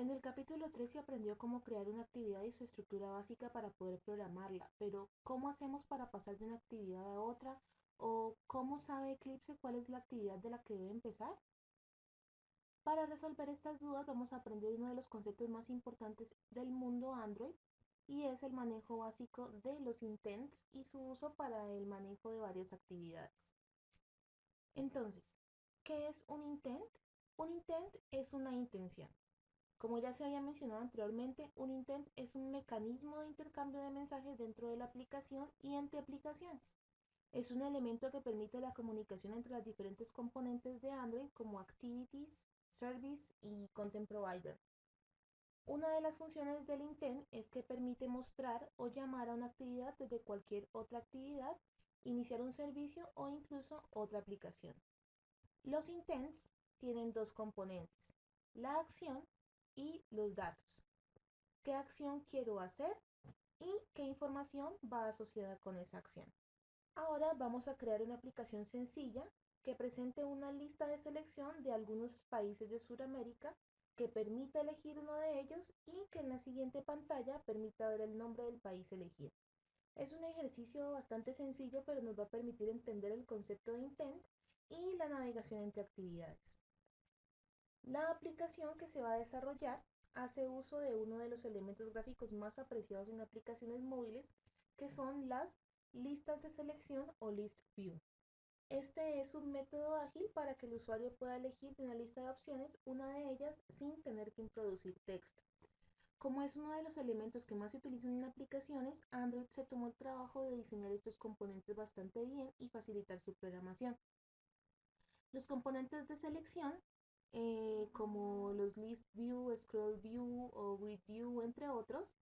En el capítulo 3 se aprendió cómo crear una actividad y su estructura básica para poder programarla, pero ¿cómo hacemos para pasar de una actividad a otra? ¿O cómo sabe Eclipse cuál es la actividad de la que debe empezar? Para resolver estas dudas vamos a aprender uno de los conceptos más importantes del mundo Android y es el manejo básico de los intents y su uso para el manejo de varias actividades. Entonces, ¿qué es un intent? Un intent es una intención. Como ya se había mencionado anteriormente, un intent es un mecanismo de intercambio de mensajes dentro de la aplicación y entre aplicaciones. Es un elemento que permite la comunicación entre las diferentes componentes de Android como Activities, Service y Content Provider. Una de las funciones del intent es que permite mostrar o llamar a una actividad desde cualquier otra actividad, iniciar un servicio o incluso otra aplicación. Los intents tienen dos componentes, la acción y los datos. ¿Qué acción quiero hacer y qué información va asociada con esa acción? Ahora vamos a crear una aplicación sencilla que presente una lista de selección de algunos países de Sudamérica que permita elegir uno de ellos y que en la siguiente pantalla permita ver el nombre del país elegido. Es un ejercicio bastante sencillo, pero nos va a permitir entender el concepto de intent y la navegación entre actividades. La aplicación que se va a desarrollar hace uso de uno de los elementos gráficos más apreciados en aplicaciones móviles, que son las listas de selección o list view. Este es un método ágil para que el usuario pueda elegir de una lista de opciones una de ellas sin tener que introducir texto. Como es uno de los elementos que más se utilizan en aplicaciones, Android se tomó el trabajo de diseñar estos componentes bastante bien y facilitar su programación. Los componentes de selección, como los list view, scroll view o grid view, entre otros,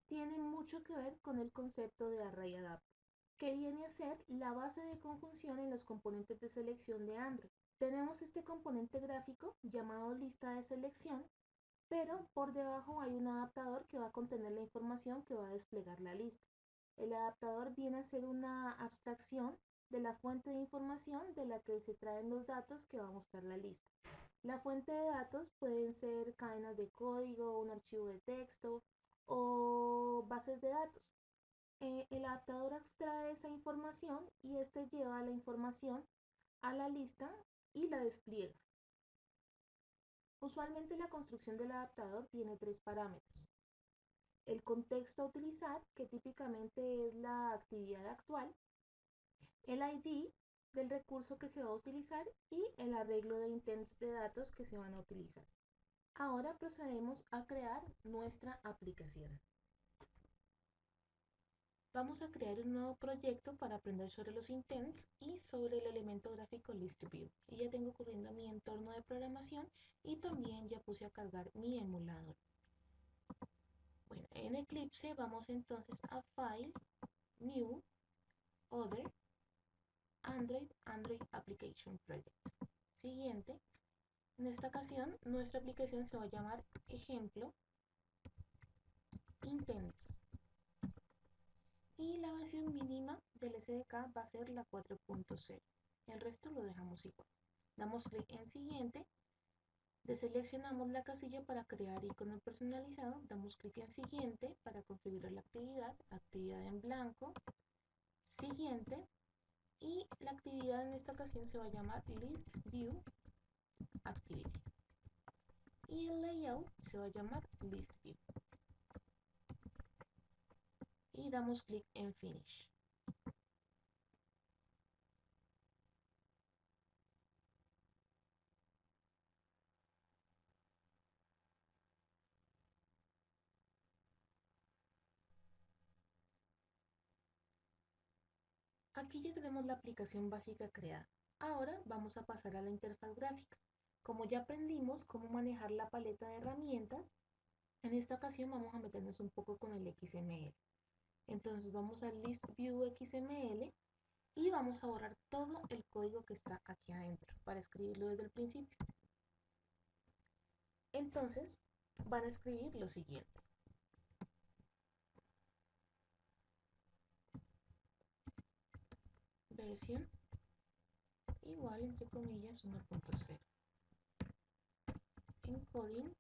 tienen mucho que ver con el concepto de array adapt, que viene a ser la base de conjunción en los componentes de selección de Android. Tenemos este componente gráfico llamado lista de selección, pero por debajo hay un adaptador que va a contener la información que va a desplegar la lista. El adaptador viene a ser una abstracción de la fuente de información de la que se traen los datos que va a mostrar la lista. La fuente de datos pueden ser cadenas de código, un archivo de texto o bases de datos. El adaptador extrae esa información y este lleva la información a la lista y la despliega. Usualmente la construcción del adaptador tiene tres parámetros. El contexto a utilizar, que típicamente es la actividad actual, el ID del recurso que se va a utilizar y el arreglo de intents de datos que se van a utilizar. Ahora procedemos a crear nuestra aplicación. Vamos a crear un nuevo proyecto para aprender sobre los intents y sobre el elemento gráfico ListView. Y ya tengo corriendo mi entorno de programación y también ya puse a cargar mi emulador. Bueno, en Eclipse vamos entonces a File, New, Other, Android Application Project. Siguiente. En esta ocasión, nuestra aplicación se va a llamar Ejemplo Intents. Y la versión mínima del SDK va a ser la 4.0. El resto lo dejamos igual. Damos clic en Siguiente. Deseleccionamos la casilla para crear icono personalizado. Damos clic en Siguiente para configurar la actividad. Actividad en blanco. Siguiente. Y la actividad en esta ocasión se va a llamar List View Activity. Y el layout se va a llamar List View. Y damos clic en Finish. Aquí ya tenemos la aplicación básica creada. Ahora vamos a pasar a la interfaz gráfica. Como ya aprendimos cómo manejar la paleta de herramientas, en esta ocasión vamos a meternos un poco con el XML. Entonces vamos al List View XML y vamos a borrar todo el código que está aquí adentro para escribirlo desde el principio. Entonces van a escribir lo siguiente. Versión igual, entre comillas, 1.0. Encoding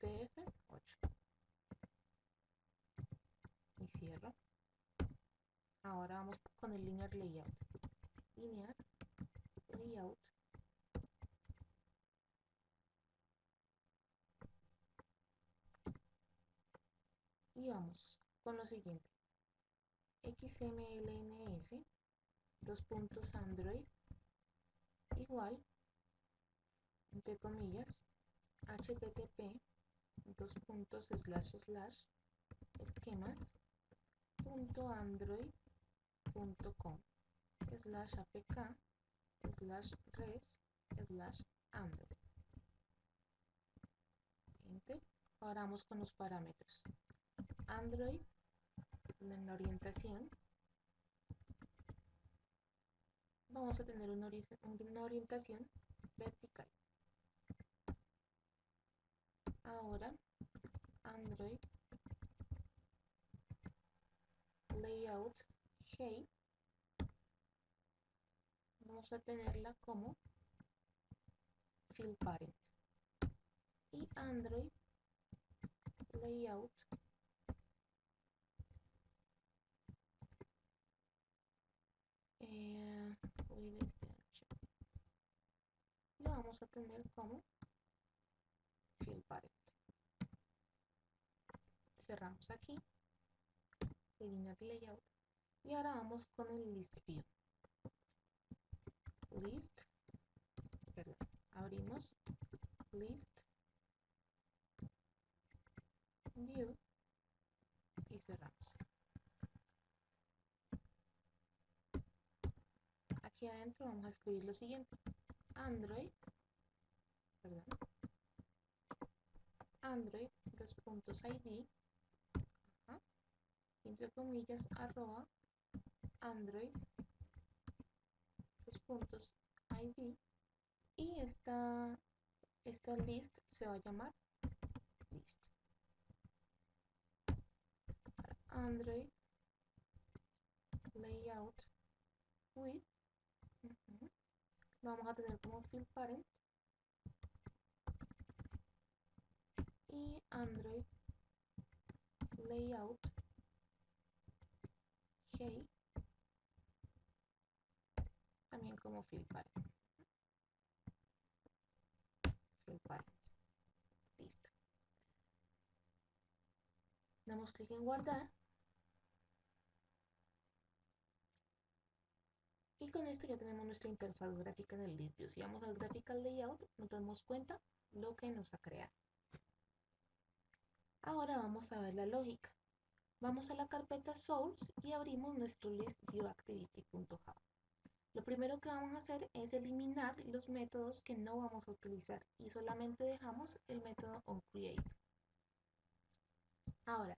UTF-8 y cierro. Ahora vamos con el linear layout. Linear layout. Y vamos con lo siguiente. XMLNS, Android, igual, entre comillas, http, esquemas.android.com /apk/res/android. Enter. Ahora vamos con los parámetros. Android, en la orientación, vamos a tener una orientación vertical. Ahora, Android layout height, vamos a tenerla como field parent. Y Android layout lo vamos a tener como field parent. Cerramos aquí el linear layout y ahora vamos con el list view. Abrimos list view y cerramos. Aquí adentro vamos a escribir lo siguiente: Android, Android, id, entre comillas, arroba, Android, id, y esta list se va a llamar list. Android layout with, lo vamos a tener como field parent, y Android layout height también como field parent. Listo. Damos clic en guardar. Y con esto ya tenemos nuestra interfaz gráfica en el list view. Si vamos al graphical layout, nos damos cuenta lo que nos ha creado. Ahora vamos a ver la lógica. Vamos a la carpeta source y abrimos nuestro list view activity.java. Lo primero que vamos a hacer es eliminar los métodos que no vamos a utilizar y solamente dejamos el método onCreate. Ahora,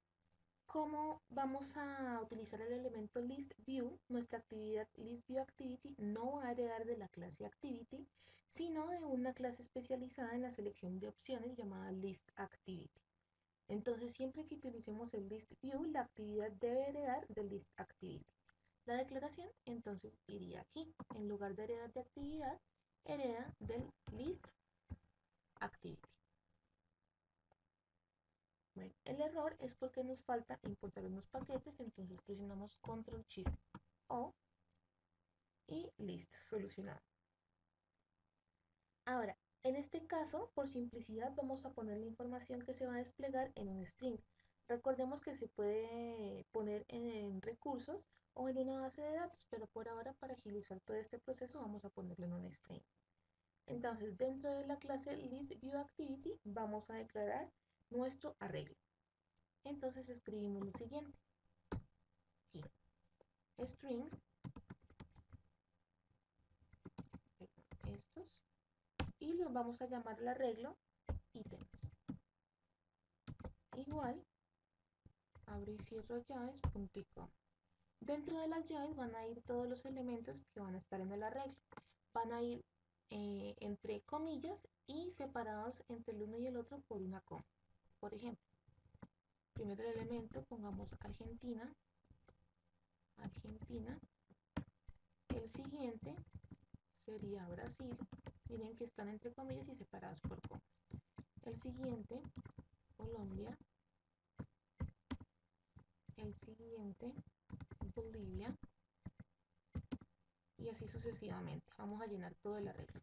¿cómo vamos a utilizar el elemento listView? Nuestra actividad listViewActivity no va a heredar de la clase Activity, sino de una clase especializada en la selección de opciones llamada listActivity. Entonces, siempre que utilicemos el listView, la actividad debe heredar del listActivity. La declaración entonces iría aquí. En lugar de heredar de actividad, hereda del listActivity. Bueno, el error es porque nos falta importar unos paquetes, entonces presionamos Control Shift O y listo, solucionado. Ahora, en este caso, por simplicidad, vamos a poner la información que se va a desplegar en un string. Recordemos que se puede poner en recursos o en una base de datos, pero por ahora, para agilizar todo este proceso, vamos a ponerlo en un string. Entonces, dentro de la clase listViewActivity, vamos a declarar nuestro arreglo. Entonces escribimos lo siguiente. Aquí, string, estos, y los vamos a llamar el arreglo ítems. Igual, abro y cierro llaves.com. Dentro de las llaves van a ir todos los elementos que van a estar en el arreglo. Van a ir entre comillas y separados entre el uno y el otro por una coma. Por ejemplo, primero el elemento, pongamos Argentina, Argentina. El siguiente sería Brasil. Miren que están entre comillas y separados por comas. El siguiente Colombia, el siguiente Bolivia, y así sucesivamente. Vamos a llenar todo el arreglo.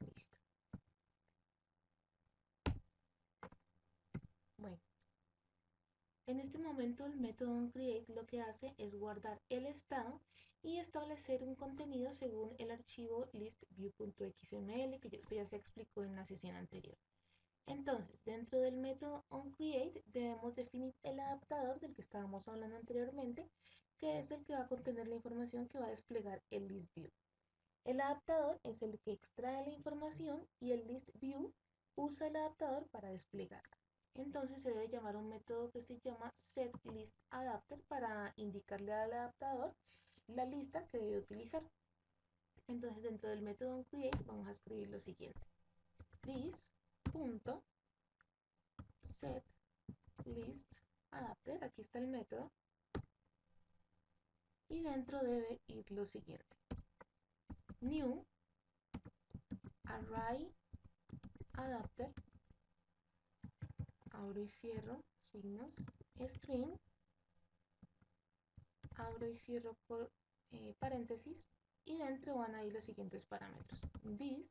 Listo. Bueno, en este momento el método onCreate lo que hace es guardar el estado y establecer un contenido según el archivo listview.xml, que esto ya se explicó en la sesión anterior. Entonces, dentro del método onCreate debemos definir el adaptador del que estábamos hablando anteriormente, que es el que va a contener la información que va a desplegar el listview. El adaptador es el que extrae la información y el listview usa el adaptador para desplegarla. Entonces se debe llamar un método que se llama setListAdapter para indicarle al adaptador la lista que debe utilizar. Entonces dentro del método onCreate vamos a escribir lo siguiente: this.setListAdapter, aquí está el método, y dentro debe ir lo siguiente: new array adapter, abro y cierro signos, string, abro y cierro por paréntesis, y dentro van a ir los siguientes parámetros: this,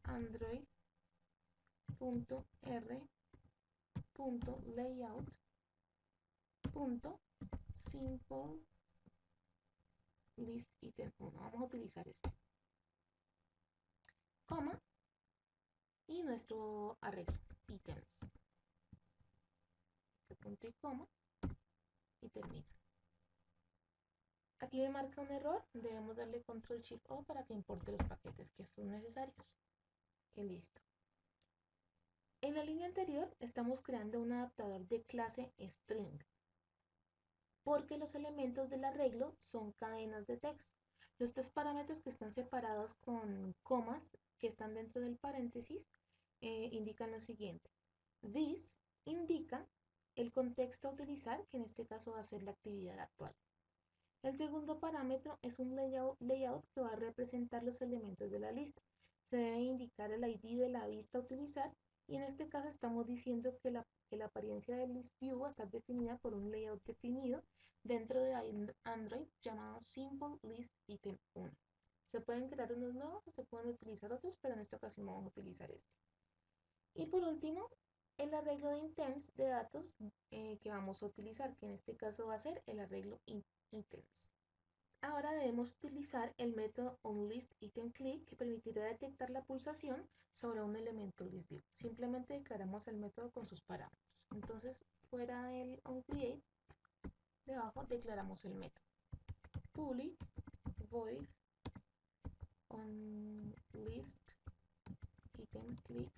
android.r.simple.list_item1. Vamos a utilizar este, coma, y nuestro arreglo, items, este punto y coma, y termina. Aquí me marca un error, debemos darle control shift O para que importe los paquetes que son necesarios. Y listo. En la línea anterior estamos creando un adaptador de clase string, porque los elementos del arreglo son cadenas de texto. Los tres parámetros que están separados con comas, que están dentro del paréntesis, indican lo siguiente: this indica el contexto a utilizar, que en este caso va a ser la actividad actual. El segundo parámetro es un layout que va a representar los elementos de la lista. Se debe indicar el ID de la vista a utilizar, y en este caso estamos diciendo que la apariencia del listview va a estar definida por un layout definido dentro de Android llamado SimpleListItem1. Se pueden crear unos nuevos o se pueden utilizar otros, pero en esta ocasión vamos a utilizar este. Y por último, el arreglo de intents de datos que vamos a utilizar, que en este caso va a ser el arreglo intents. Ahora debemos utilizar el método onListItemClick, que permitirá detectar la pulsación sobre un elemento listview. Simplemente declaramos el método con sus parámetros. Entonces, fuera del onCreate, debajo declaramos el método public void onListItemClick,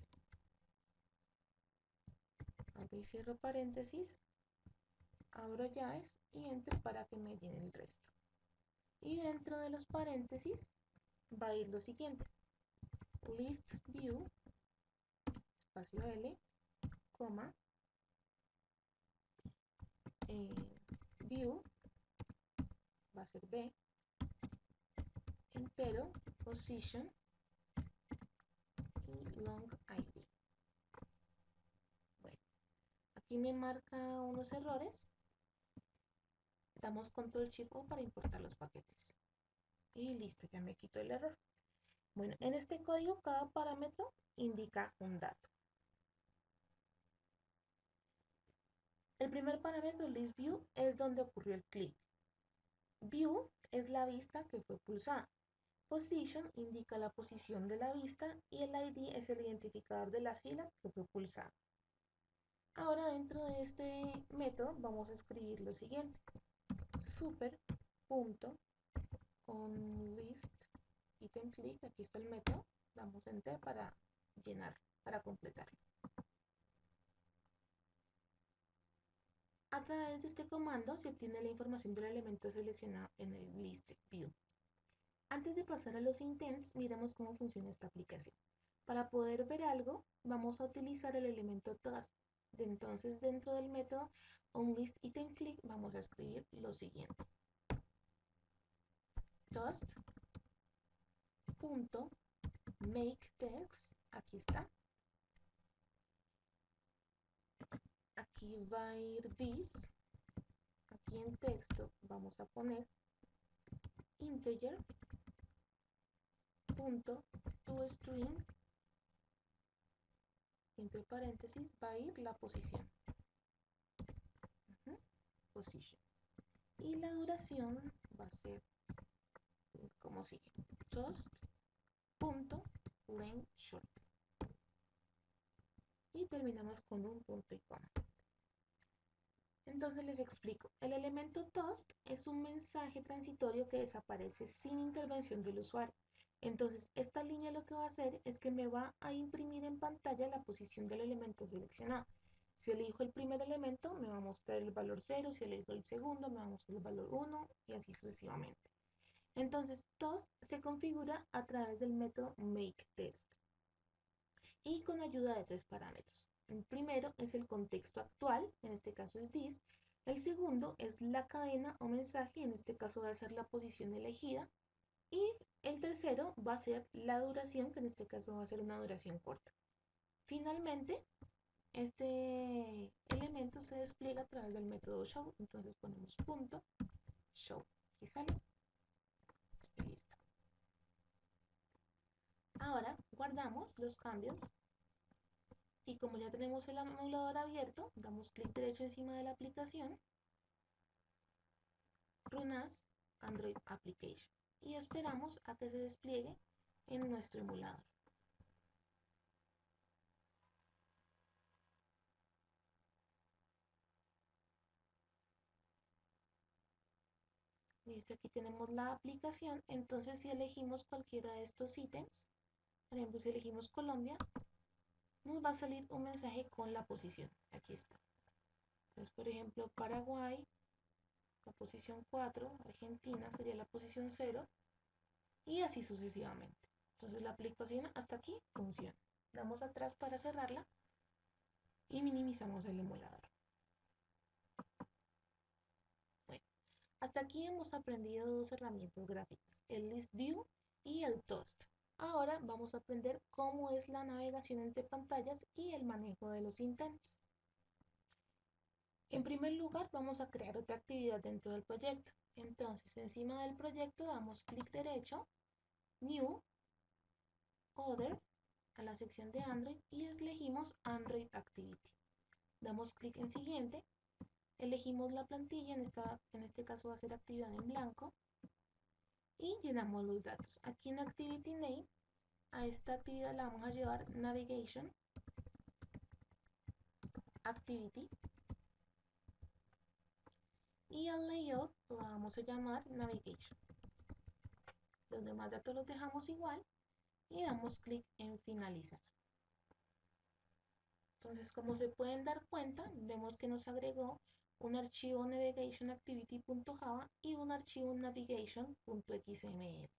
abro y cierro paréntesis, abro llaves y entro para que me llene el resto. Y dentro de los paréntesis va a ir lo siguiente: listview, espacio L, coma, view, va a ser B, entero, position y long ID. Bueno, aquí me marca unos errores. Damos control shift O para importar los paquetes. Y listo, ya me quito el error. Bueno, en este código cada parámetro indica un dato. El primer parámetro, listView, es donde ocurrió el clic. View es la vista que fue pulsada. Position indica la posición de la vista y el ID es el identificador de la fila que fue pulsada. Ahora dentro de este método vamos a escribir lo siguiente. Super.onListItemClick, aquí está el método, damos enter para llenar, para completarlo. A través de este comando se obtiene la información del elemento seleccionado en el list view. Antes de pasar a los intents, miremos cómo funciona esta aplicación. Para poder ver algo, vamos a utilizar el elemento toast. Entonces, dentro del método onListItemClick vamos a escribir lo siguiente. Toast.makeText, aquí está. Aquí va a ir this. Aquí en texto vamos a poner integer.toString, entre paréntesis va a ir la posición. Position. Y la duración va a ser como sigue. Toast.lengthShort. Y terminamos con un punto y coma. Entonces les explico. El elemento toast es un mensaje transitorio que desaparece sin intervención del usuario. Entonces, esta línea lo que va a hacer es que me va a imprimir en pantalla la posición del elemento seleccionado. Si elijo el primer elemento, me va a mostrar el valor 0. Si elijo el segundo, me va a mostrar el valor 1 y así sucesivamente. Entonces, toast se configura a través del método makeText y con ayuda de 3 parámetros. El primero es el contexto actual, en este caso es this. El segundo es la cadena o mensaje, en este caso va a ser la posición elegida. Y el tercero va a ser la duración, que en este caso va a ser una duración corta. Finalmente, este elemento se despliega a través del método show. Entonces ponemos punto show. Aquí sale. Y listo. Ahora guardamos los cambios. Y como ya tenemos el emulador abierto, damos clic derecho encima de la aplicación, Run as Android Application, y esperamos a que se despliegue en nuestro emulador. Listo, aquí tenemos la aplicación. Entonces, si elegimos cualquiera de estos ítems, por ejemplo, si elegimos Colombia, nos va a salir un mensaje con la posición. Aquí está. Entonces, por ejemplo, Paraguay, la posición 4, Argentina sería la posición 0, y así sucesivamente. Entonces, la aplicación hasta aquí funciona. Damos atrás para cerrarla y minimizamos el emulador. Bueno, hasta aquí hemos aprendido dos herramientas gráficas, el List View y el Toast. Ahora vamos a aprender cómo es la navegación entre pantallas y el manejo de los intents. En primer lugar, vamos a crear otra actividad dentro del proyecto. Entonces, encima del proyecto damos clic derecho, New, Other, a la sección de Android y elegimos Android Activity. Damos clic en Siguiente, elegimos la plantilla, en este caso va a ser actividad en blanco, y llenamos los datos. Aquí en Activity Name, a esta actividad la vamos a llevar Navigation Activity, y al layout lo vamos a llamar Navigation. Los demás datos los dejamos igual y damos clic en finalizar. Entonces, como se pueden dar cuenta, vemos que nos agregó un archivo navigationactivity.java y un archivo navigation.xml.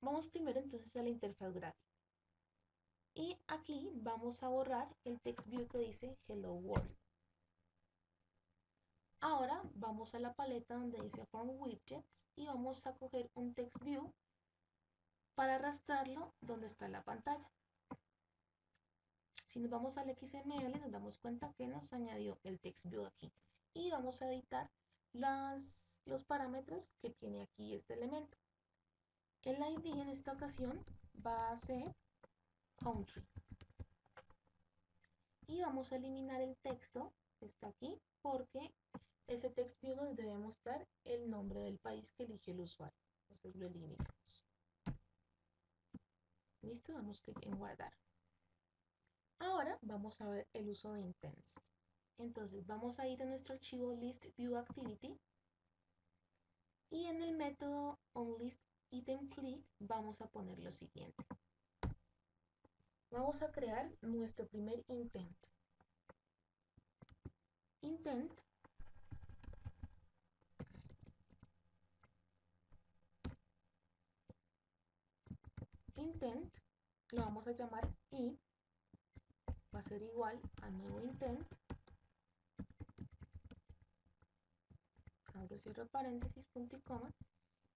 Vamos primero entonces a la interfaz gráfica. Y aquí vamos a borrar el text view que dice Hello World. Ahora vamos a la paleta donde dice Form Widgets y vamos a coger un text view para arrastrarlo donde está la pantalla. Si nos vamos al XML nos damos cuenta que nos añadió el text view aquí. Y vamos a editar los parámetros que tiene aquí este elemento. El ID en esta ocasión va a ser country. Y vamos a eliminar el texto que está aquí porque ese text view nos debe mostrar el nombre del país que eligió el usuario. Entonces lo eliminamos. Listo, damos clic en guardar. Ahora vamos a ver el uso de intents. Entonces vamos a ir a nuestro archivo list_view_activity y en el método onListItemClick vamos a poner lo siguiente. Vamos a crear nuestro primer intent. Intent lo vamos a llamar y va a ser igual a nuevo intent, abro, cierro paréntesis, punto y coma,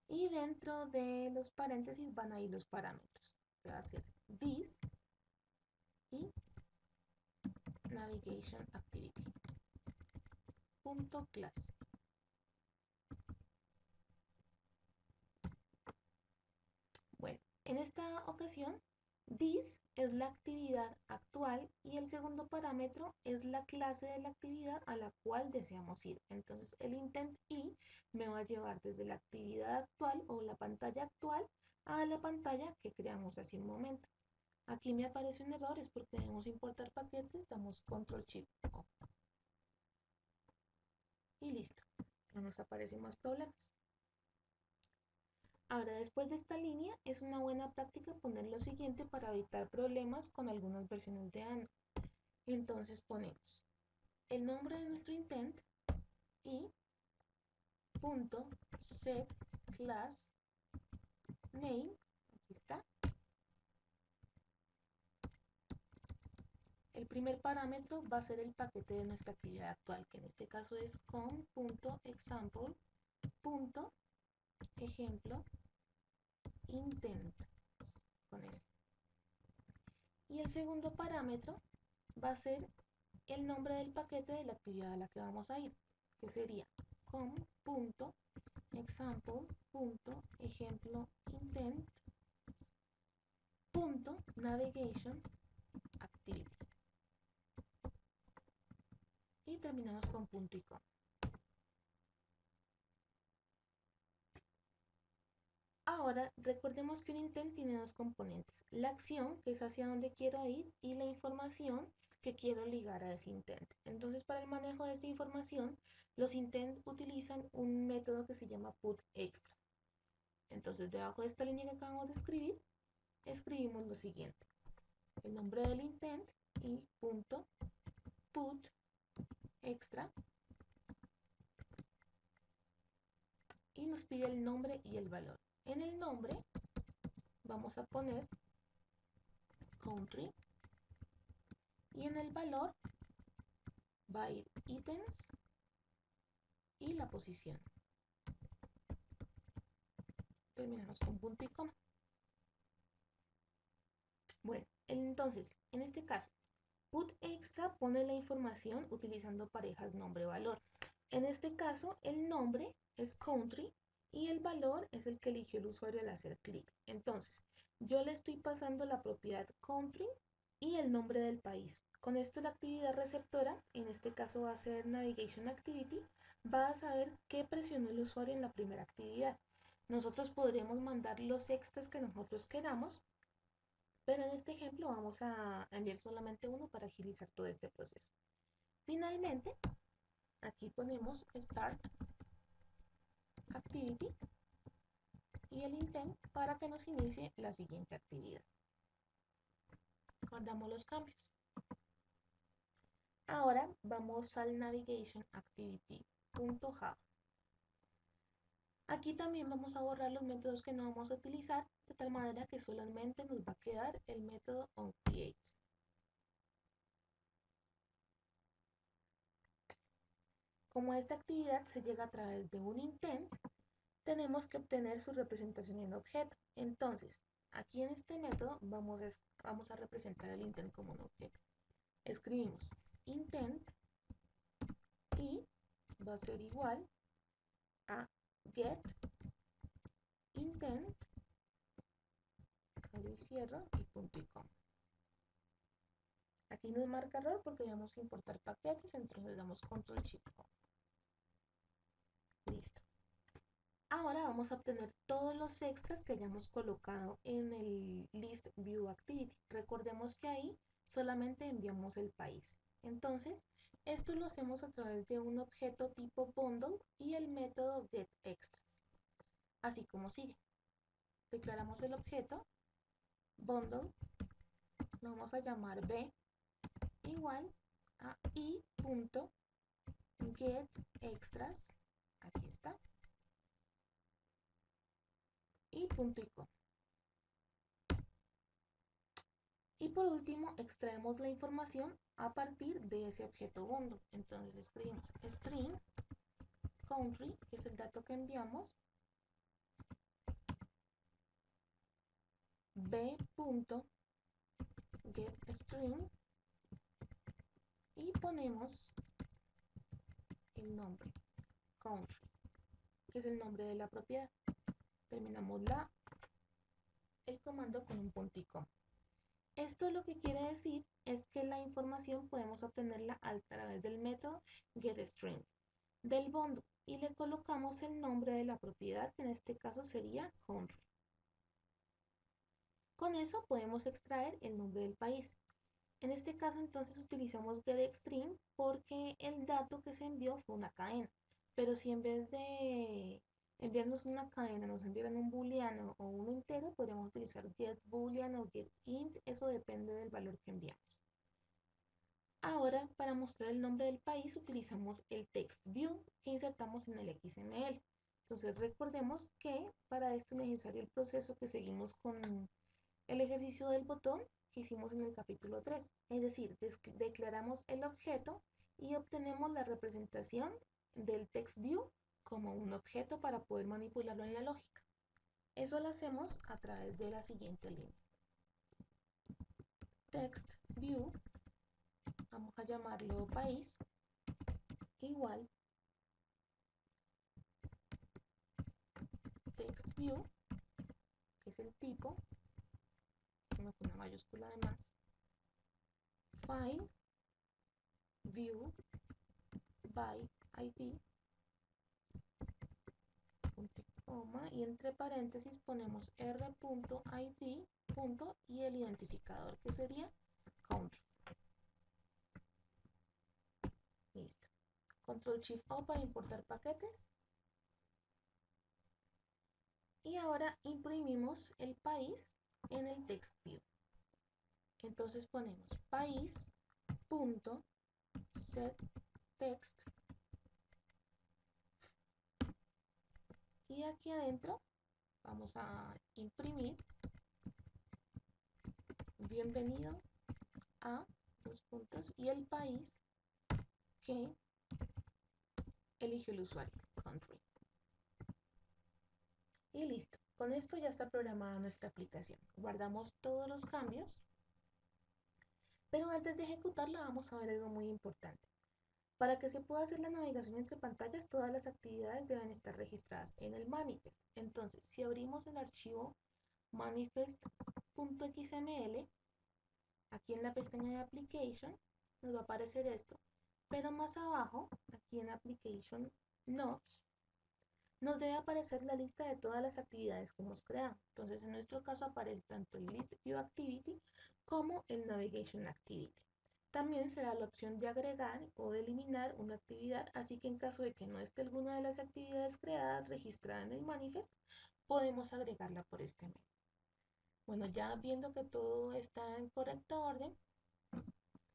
y dentro de los paréntesis van a ir los parámetros. Va a ser this y navigation activity punto class. Bueno, en esta ocasión this es la actividad actual y el segundo parámetro es la clase de la actividad a la cual deseamos ir. Entonces el intent y me va a llevar desde la actividad actual o la pantalla actual a la pantalla que creamos hace un momento. Aquí me aparece un error, es porque debemos importar paquetes, damos control shift O y listo, no nos aparecen más problemas. Ahora, después de esta línea, es una buena práctica poner lo siguiente para evitar problemas con algunas versiones de Android. Entonces ponemos el nombre de nuestro intent y punto set class name, aquí está. El primer parámetro va a ser el paquete de nuestra actividad actual, que en este caso es com.example.ejemplo intent, con eso. Y el segundo parámetro va a ser el nombre del paquete de la actividad a la que vamos a ir, que sería com.example.intent.navigation_activity. Y terminamos con punto y coma. Ahora, recordemos que un intent tiene dos componentes: la acción, que es hacia donde quiero ir, y la información que quiero ligar a ese intent. Entonces, para el manejo de esa información, los intent utilizan un método que se llama putExtra. Entonces, debajo de esta línea que acabamos de escribir, escribimos lo siguiente: el nombre del intent y punto put extra, y nos pide el nombre y el valor. En el nombre vamos a poner country y en el valor va a ir ítems y la posición. Terminamos con punto y coma. Bueno, entonces, en este caso, put extra pone la información utilizando parejas nombre-valor. En este caso, el nombre es country y el valor es el que eligió el usuario al hacer clic. Entonces, yo le estoy pasando la propiedad country y el nombre del país. Con esto la actividad receptora, en este caso va a ser Navigation Activity, va a saber qué presionó el usuario en la primera actividad. Nosotros podremos mandar los extras que nosotros queramos, pero en este ejemplo vamos a enviar solamente uno para agilizar todo este proceso. Finalmente, aquí ponemos Start Activity y el intent para que nos inicie la siguiente actividad. Guardamos los cambios. Ahora vamos al Navigation Activity.java. Aquí también vamos a borrar los métodos que no vamos a utilizar, de tal manera que solamente nos va a quedar el método onCreate. Como esta actividad se llega a través de un intent, tenemos que obtener su representación en objeto. Entonces, aquí en este método vamos a representar el intent como un objeto. Escribimos intent y va a ser igual a get intent, abro y cierro, y punto y coma. Aquí nos marca error porque debemos importar paquetes, entonces damos control shift O. Listo. Ahora vamos a obtener todos los extras que hayamos colocado en el list view activity. Recordemos que ahí solamente enviamos el país. Entonces, Esto lo hacemos a través de un objeto tipo bundle y el método getExtras, así como sigue. Declaramos el objeto bundle, lo vamos a llamar b igual a i.getExtras, aquí está, y punto y coma. Y por último, extraemos la información a partir de ese objeto bundle. Entonces escribimos string country, que es el dato que enviamos, b.getString y ponemos el nombre country, que es el nombre de la propiedad. Terminamos el comando con un punto y coma. Esto lo que quiere decir es que la información podemos obtenerla a través del método getString del bundle y le colocamos el nombre de la propiedad, que en este caso sería country. Con eso podemos extraer el nombre del país. En este caso entonces utilizamos getString porque el dato que se envió fue una cadena. Pero si en vez de enviarnos una cadena nos enviaran un booleano o un entero, podríamos utilizar getBoolean o getInt, eso depende del valor que enviamos. Ahora, para mostrar el nombre del país, utilizamos el text view que insertamos en el XML. Entonces, recordemos que para esto es necesario el proceso que seguimos con el ejercicio del botón que hicimos en el capítulo 3. Es decir, declaramos el objeto y obtenemos la representación del text view como un objeto para poder manipularlo en la lógica. Eso lo hacemos a través de la siguiente línea. Text view, vamos a llamarlo país, igual text view, que es el tipo, con una mayúscula además, file view by id, punto y coma, y entre paréntesis ponemos r.id, punto, y el identificador que sería country. Listo. Control Shift O para importar paquetes. Y ahora imprimimos el país en el text view. Entonces ponemos país.setText y aquí adentro vamos a imprimir bienvenido a dos puntos y el país que eligió el usuario, country. Y listo, con esto ya está programada nuestra aplicación. Guardamos todos los cambios, pero antes de ejecutarla vamos a ver algo muy importante. Para que se pueda hacer la navegación entre pantallas, todas las actividades deben estar registradas en el manifest. Entonces, si abrimos el archivo manifest.xml, aquí en la pestaña de Application, nos va a aparecer esto. Pero más abajo, aquí en Application Notes, nos debe aparecer la lista de todas las actividades que hemos creado. Entonces, en nuestro caso aparece tanto el List View Activity como el Navigation Activity. También se da la opción de agregar o de eliminar una actividad, así que en caso de que no esté alguna de las actividades creadas registrada en el manifest, podemos agregarla por este medio. Bueno, ya viendo que todo está en correcto orden,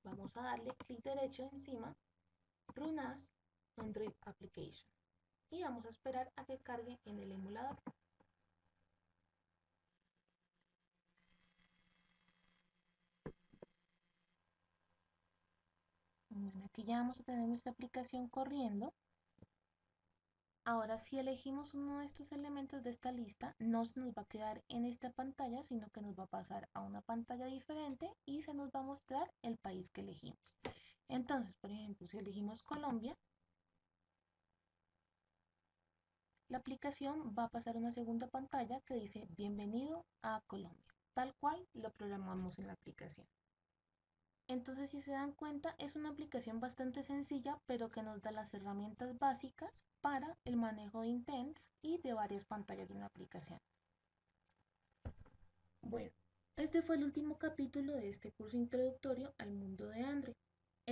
vamos a darle clic derecho encima, Run as Android Application. Y vamos a esperar a que cargue en el emulador. Bueno, aquí ya vamos a tener nuestra aplicación corriendo. Ahora, si elegimos uno de estos elementos de esta lista, no se nos va a quedar en esta pantalla, sino que nos va a pasar a una pantalla diferente y se nos va a mostrar el país que elegimos. Entonces, por ejemplo, si elegimos Colombia, la aplicación va a pasar a una segunda pantalla que dice Bienvenido a Colombia, tal cual lo programamos en la aplicación. Entonces, si se dan cuenta, es una aplicación bastante sencilla, pero que nos da las herramientas básicas para el manejo de intents y de varias pantallas de una aplicación. Bueno, este fue el último capítulo de este curso introductorio al mundo de Android.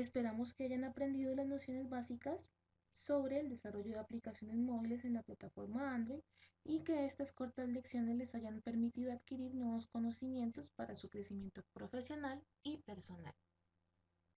Esperamos que hayan aprendido las nociones básicas sobre el desarrollo de aplicaciones móviles en la plataforma Android y que estas cortas lecciones les hayan permitido adquirir nuevos conocimientos para su crecimiento profesional y personal.